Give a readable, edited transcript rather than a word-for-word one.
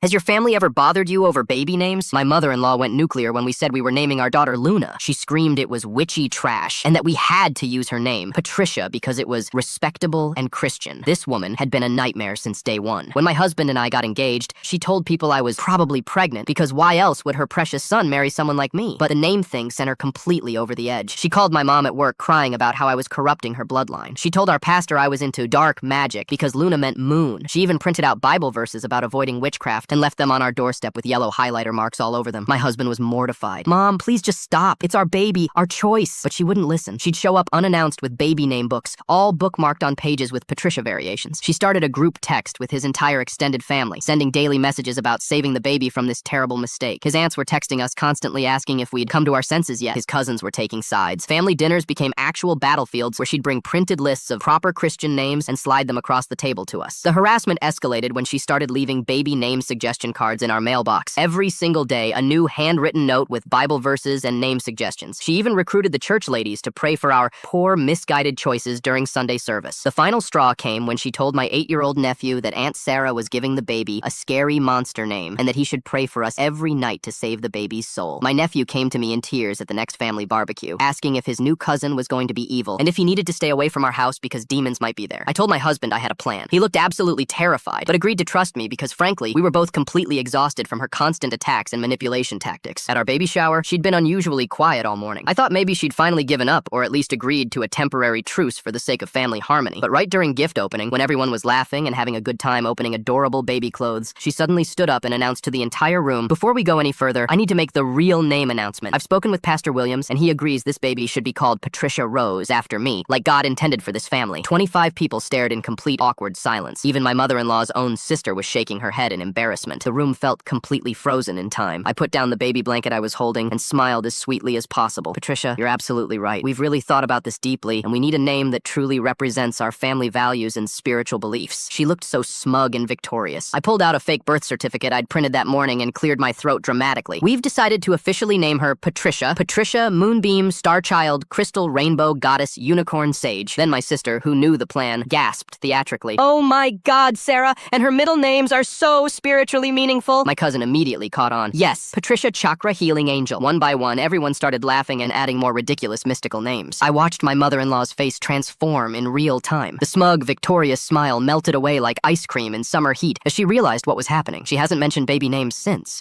Has your family ever bothered you over baby names? My mother-in-law went nuclear when we said we were naming our daughter Luna. She screamed it was witchy trash and that we had to use her name, Patricia, because it was respectable and Christian. This woman had been a nightmare since day one. When my husband and I got engaged, she told people I was probably pregnant because why else would her precious son marry someone like me? But the name thing sent her completely over the edge. She called my mom at work crying about how I was corrupting her bloodline. She told our pastor I was into dark magic because Luna meant moon. She even printed out Bible verses about avoiding witchcraft and left them on our doorstep with yellow highlighter marks all over them. My husband was mortified. Mom, please just stop. It's our baby, our choice. But she wouldn't listen. She'd show up unannounced with baby name books, all bookmarked on pages with Patricia variations. She started a group text with his entire extended family, sending daily messages about saving the baby from this terrible mistake. His aunts were texting us constantly asking if we'd come to our senses yet. His cousins were taking sides. Family dinners became actual battlefields where she'd bring printed lists of proper Christian names and slide them across the table to us. The harassment escalated when she started leaving baby name suggestion cards in our mailbox. Every single day, a new handwritten note with Bible verses and name suggestions. She even recruited the church ladies to pray for our poor, misguided choices during Sunday service. The final straw came when she told my 8-year-old nephew that Aunt Sarah was giving the baby a scary monster name and that he should pray for us every night to save the baby's soul. My nephew came to me in tears at the next family barbecue, asking if his new cousin was going to be evil and if he needed to stay away from our house because demons might be there. I told my husband I had a plan. He looked absolutely terrified, but agreed to trust me because, frankly, we were both completely exhausted from her constant attacks and manipulation tactics. At our baby shower, she'd been unusually quiet all morning. I thought maybe she'd finally given up or at least agreed to a temporary truce for the sake of family harmony. But right during gift opening, when everyone was laughing and having a good time opening adorable baby clothes, she suddenly stood up and announced to the entire room, "Before we go any further, I need to make the real name announcement. I've spoken with Pastor Williams, and he agrees this baby should be called Patricia Rose after me, like God intended for this family." 25 people stared in complete awkward silence. Even my mother-in-law's own sister was shaking her head in embarrassment. The room felt completely frozen in time. I put down the baby blanket I was holding and smiled as sweetly as possible. "Patricia, you're absolutely right. We've really thought about this deeply, and we need a name that truly represents our family values and spiritual beliefs." She looked so smug and victorious. I pulled out a fake birth certificate I'd printed that morning and cleared my throat dramatically. "We've decided to officially name her Patricia, Moonbeam, Starchild, Crystal, Rainbow, Goddess, Unicorn, Sage." Then my sister, who knew the plan, gasped theatrically, "Oh my God, Sarah, and her middle names are so spiritually meaningful." My cousin immediately caught on. "Yes, Patricia Chakra Healing Angel." One by one, everyone started laughing and adding more ridiculous mystical names. I watched my mother-in-law's face transform in real time. The smug, victorious smile melted away like ice cream in summer heat as she realized what was happening. She hasn't mentioned baby names since.